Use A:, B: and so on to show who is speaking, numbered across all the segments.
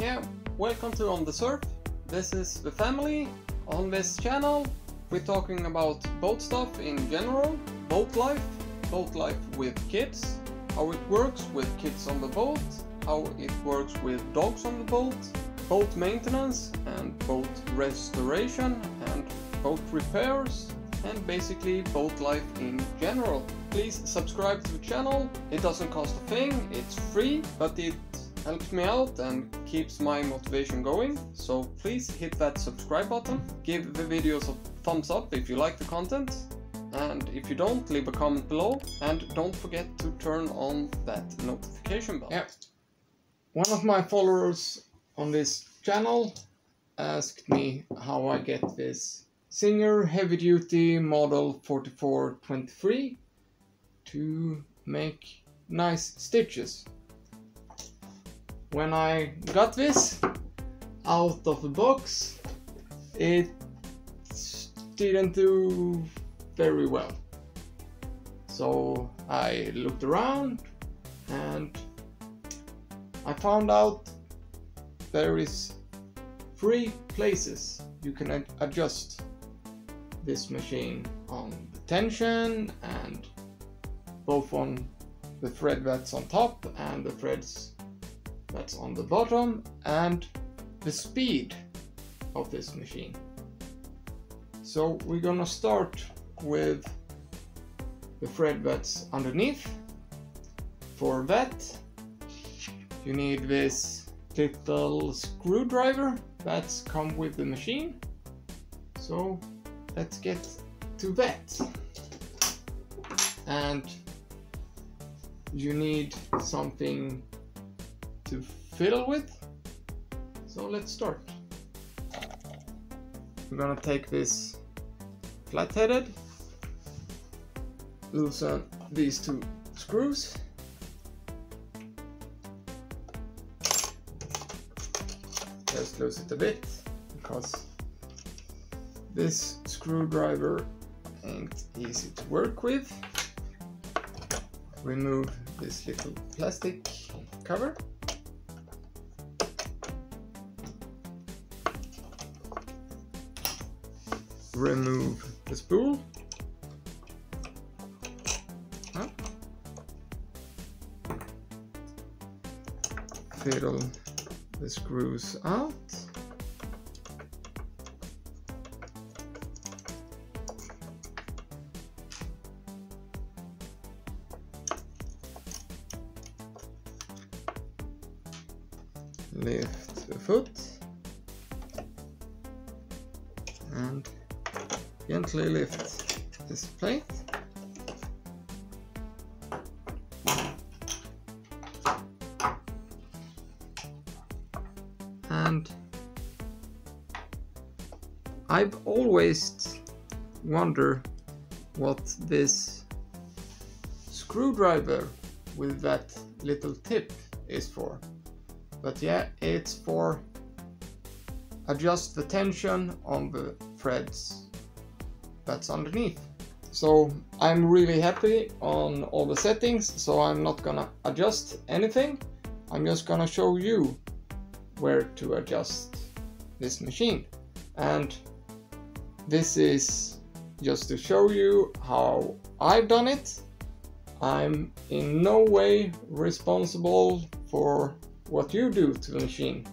A: Yeah, welcome to On The Surf. This is the family. On this channel we're talking about boat stuff in general, boat life with kids, how it works with kids on the boat, how it works with dogs on the boat, boat maintenance and boat restoration and boat repairs, and basically boat life in general. Please subscribe to the channel. It doesn't cost a thing, it's free, but it helps me out and keeps my motivation going. So please hit that subscribe button, give the videos a thumbs up if you like the content, and if you don't, leave a comment below, and don't forget to turn on that notification bell. Yeah. One of my followers on this channel asked me how I get this Singer Heavy Duty Model 4423 to make nice stitches. When I got this out of the box, it didn't do very well. So I looked around and I found out there is 3 places you can adjust this machine on the tension, and both on the thread that's on top and the threads that's on the bottom, and the speed of this machine. So we're gonna start with the thread that's underneath. For that you need this little screwdriver that's come with the machine. So let's get to that. And you need something to fiddle with, so let's start. I'm gonna take this flat-headed, loosen these 2 screws, just loosen it a bit because this screwdriver ain't easy to work with. Remove this little plastic cover. Remove the spool. Fiddle the screws out. Lift the foot and gently lift this plate. And I've always wondered what this screwdriver with that little tip is for. But yeah, it's for adjust the tension on the threads that's underneath. So I'm really happy on all the settings, so I'm not gonna adjust anything. I'm just gonna show you where to adjust this machine. And this is just to show you how I've done it. I'm in no way responsible for what you do to the machine.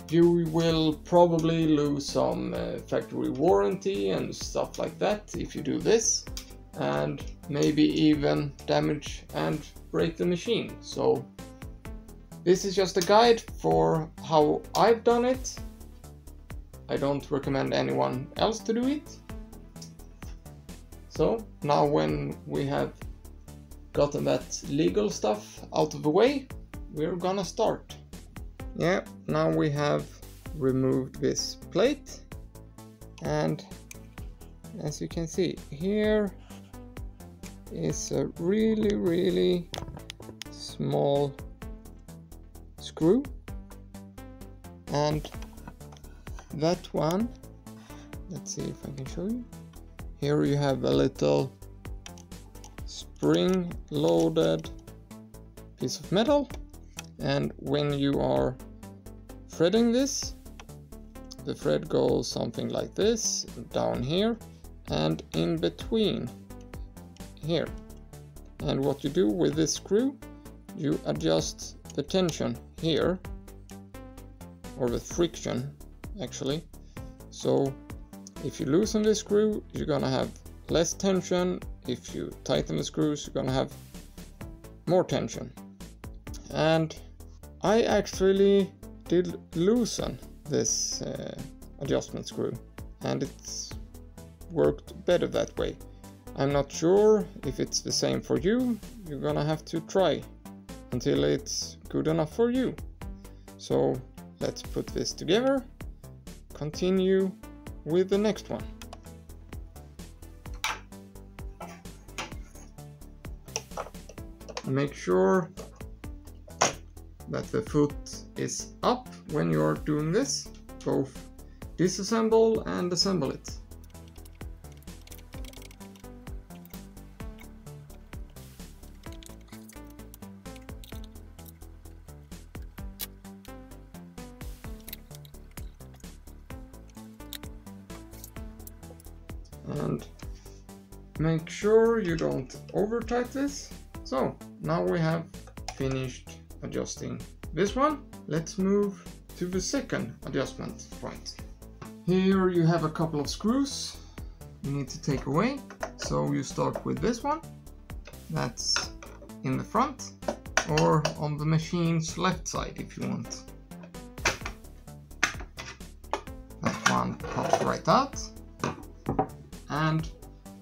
A: You will probably lose some factory warranty and stuff like that if you do this, and maybe even damage and break the machine. So this is just a guide for how I've done it. I don't recommend anyone else to do it. So now when we have gotten that legal stuff out of the way, we're gonna start. Yeah, now we have removed this plate, and as you can see, here is a really small screw, and that one, let's see if I can show you. Here you have a little spring loaded piece of metal, and when you are threading this, the thread goes something like this, down here, and in between here. And what you do with this screw, you adjust the tension here, or the friction actually. So if you loosen this screw, you're gonna have less tension. If you tighten the screws, you're gonna have more tension. And I actually did loosen this adjustment screw, and it's worked better that way. I'm not sure if it's the same for you. You're gonna have to try until it's good enough for you. So let's put this together, continue with the next one. Make sure that the foot is up when you're doing this. Both disassemble and assemble it. And make sure you don't over tight this. So now we have finished adjusting this one. Let's move to the second adjustment point. Here you have a couple of screws you need to take away. So you start with this one, that's in the front, or on the machine's left side if you want. That one pops right out. And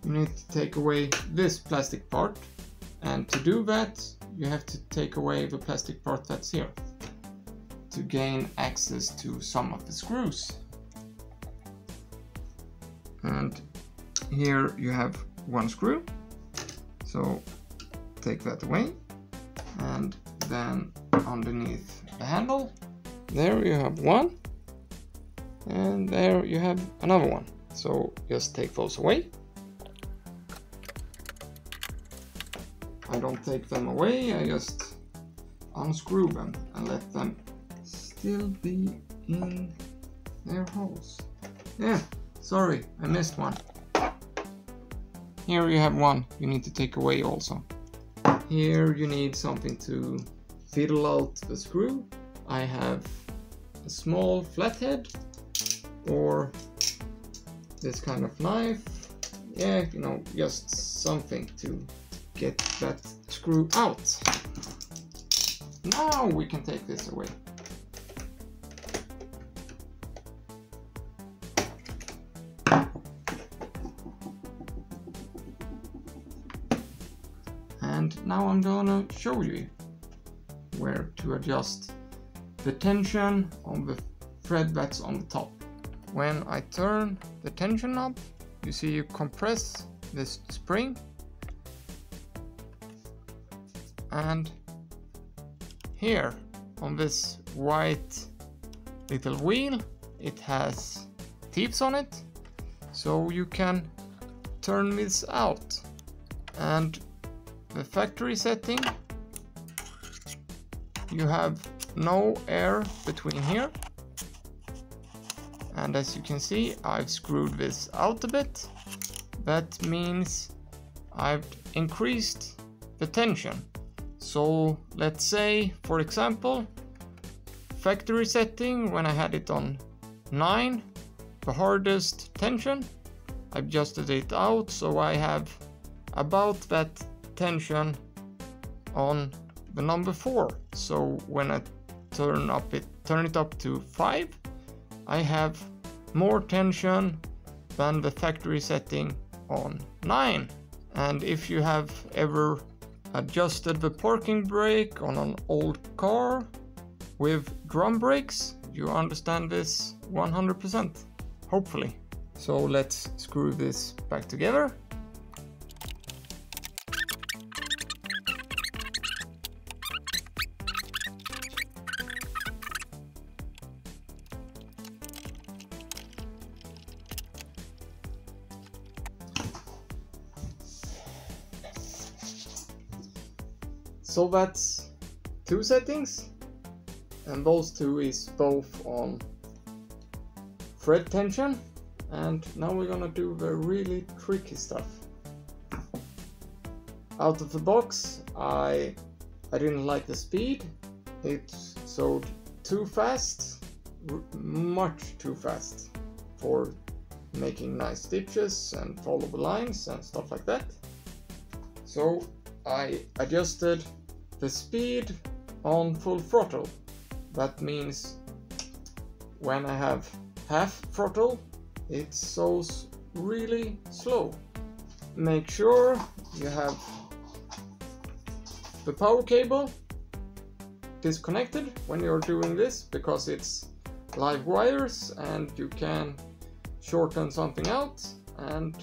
A: you need to take away this plastic part, and to do that you have to take away the plastic part that's here to gain access to some of the screws. And here you have one screw, so take that away, and then underneath the handle there you have one, and there you have another one. So just take those away. I don't take them away, I just unscrew them and let them still be in their holes. Yeah, sorry, I missed one. Here you have one you need to take away also. Here you need something to fiddle out the screw. I have a small flathead or this kind of knife. Yeah, you know, just something to get that screw out. Now we can take this away. And now I'm gonna show you where to adjust the tension on the thread that's on the top. When I turn the tension knob, you see you compress this spring, and here on this white little wheel it has teeth on it, so you can turn this out. And the factory setting, you have no air between here, and as you can see I've screwed this out a bit. That means I've increased the tension. So let's say, for example, factory setting, when I had it on 9, the hardest tension, I've adjusted it out so I have about that tension on the number 4. So when I turn it up to 5, I have more tension than the factory setting on 9. And if you have ever adjusted the parking brake on an old car with drum brakes, you understand this 100%, hopefully. So let's screw this back together. So that's 2 settings, and those two is both on thread tension. And now we're gonna do the really tricky stuff. Out of the box, I didn't like the speed. It sewed too fast, much too fast for making nice stitches and follow the lines and stuff like that. So I adjusted the speed on full throttle. That means when I have half throttle, it sews really slow. Make sure you have the power cable disconnected when you're doing this, because it's live wires and you can shorten something out and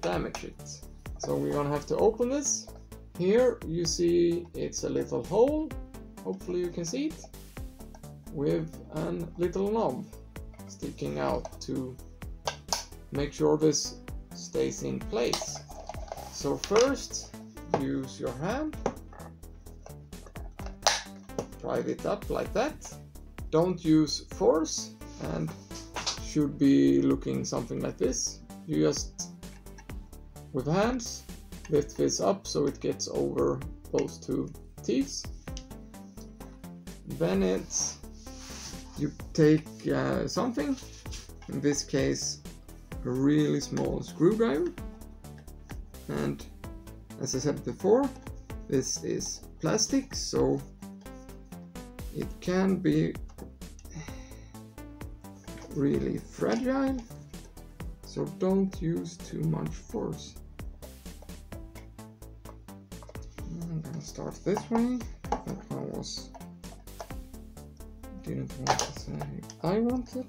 A: damage it. So we're gonna have to open this. Here you see it's a little hole, hopefully you can see it, with a little knob sticking out to make sure this stays in place. So first use your hand, drive it up like that. Don't use force, and should be looking something like this. You just with hands lift this up so it gets over those two teeth. Then you take something, in this case a really small screwdriver, and as I said before, this is plastic, so it can be really fragile, so don't use too much force. I'm gonna start this way. That one didn't want to say I wanted.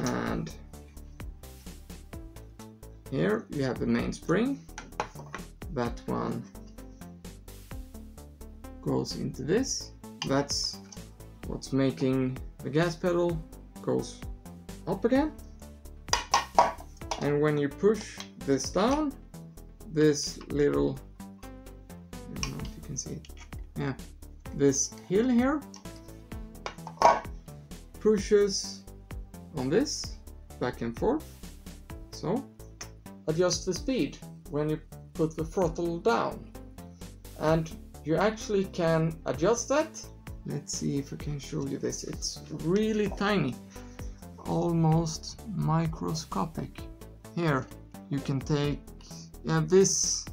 A: And here you have the main spring. That one goes into this. That's what's making the gas pedal goes up again. And when you push this down, this little, I don't know if you can see it, yeah, this hill here pushes on this back and forth. So adjust the speed when you put the throttle down, and you actually can adjust that. Let's see if I can show you this. It's really tiny, almost microscopic. Here you can take, yeah, this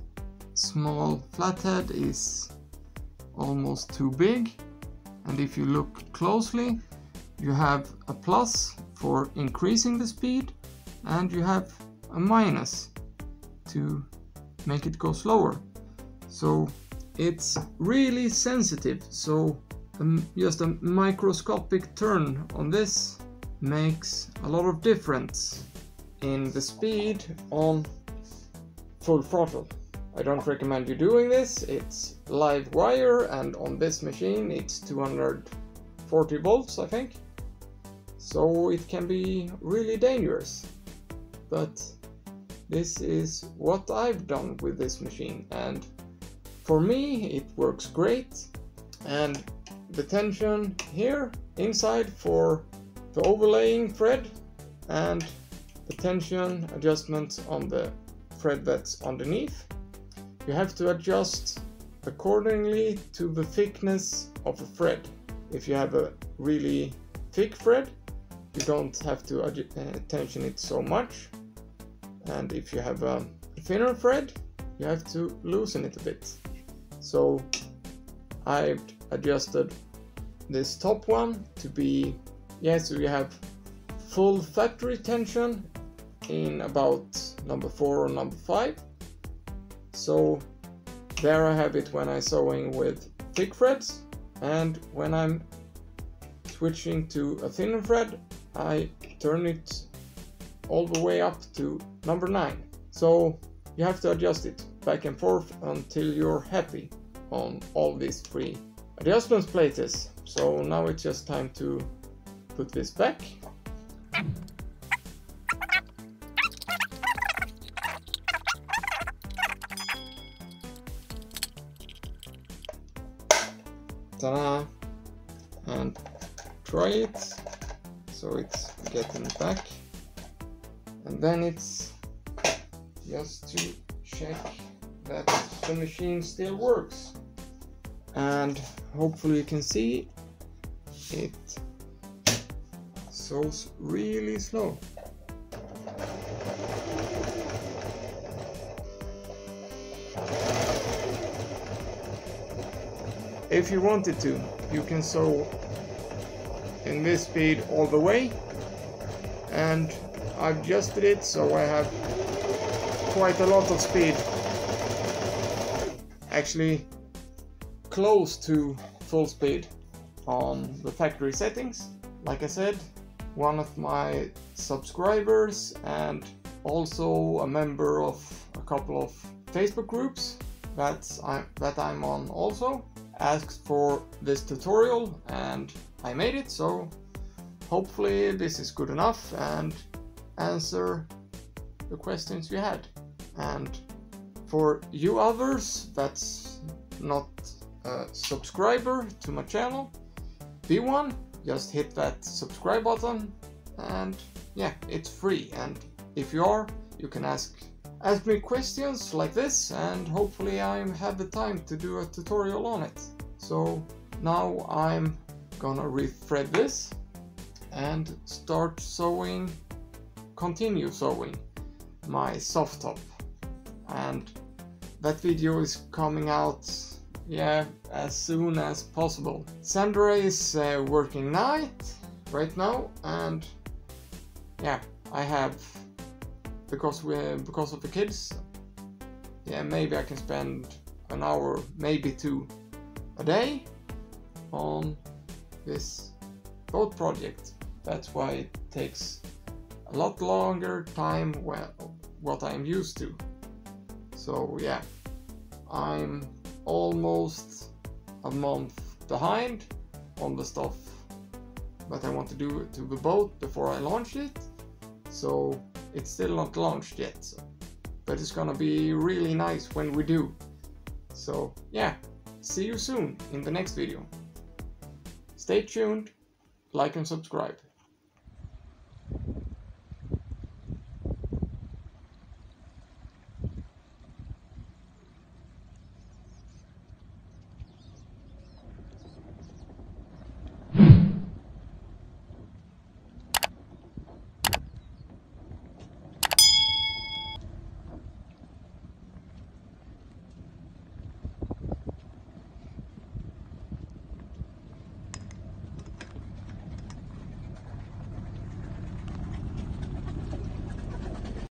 A: small flathead is almost too big, and if you look closely you have a plus for increasing the speed and you have a minus to make it go slower. So it's really sensitive, so just a microscopic turn on this makes a lot of difference in the speed on full throttle. I don't recommend you doing this. It's live wire, and on this machine it's 240 volts, I think. So it can be really dangerous. But this is what I've done with this machine, and for me it works great. And the tension here inside for the overlaying thread, and the tension adjustment on the thread that's underneath, you have to adjust accordingly to the thickness of the thread. If you have a really thick thread, you don't have to tension it so much, and if you have a thinner thread, you have to loosen it a bit. So I've adjusted this top one to be, so you have full factory tension in about number 4 or number 5. So there I have it when I'm sewing with thick threads, and when I'm switching to a thinner thread, I turn it all the way up to number 9. So you have to adjust it back and forth until you're happy. on all these 3 adjustment plates. So now it's just time to put this back. Ta-da! And try it, so it's getting back, and then it's just to check that the machine still works, and hopefully you can see it sews really slow. If you wanted to, you can sew in this speed all the way, and I've adjusted it so I have quite a lot of speed, actually close to full speed on the factory settings. Like I said, one of my subscribers and also a member of a couple of Facebook groups that I'm on also asked for this tutorial, and I made it, so hopefully this is good enough and answer the questions you had. And for you others that's not a subscriber to my channel, be one, just hit that subscribe button, and yeah, it's free, and if you are, you can ask me questions like this, and hopefully I have the time to do a tutorial on it. So now I'm gonna rethread this and start sewing, continue sewing my soft top, and that video is coming out, yeah, as soon as possible. Sandra is working night right now, and yeah, I have, because of the kids, yeah, maybe I can spend an hour, maybe 2 a day on this boat project. That's why it takes a lot longer time what I'm used to. So yeah, I'm almost a month behind on the stuff that I want to do to the boat before I launch it. So it's still not launched yet, but it's gonna be really nice when we do. So yeah, see you soon in the next video. Stay tuned, like and subscribe.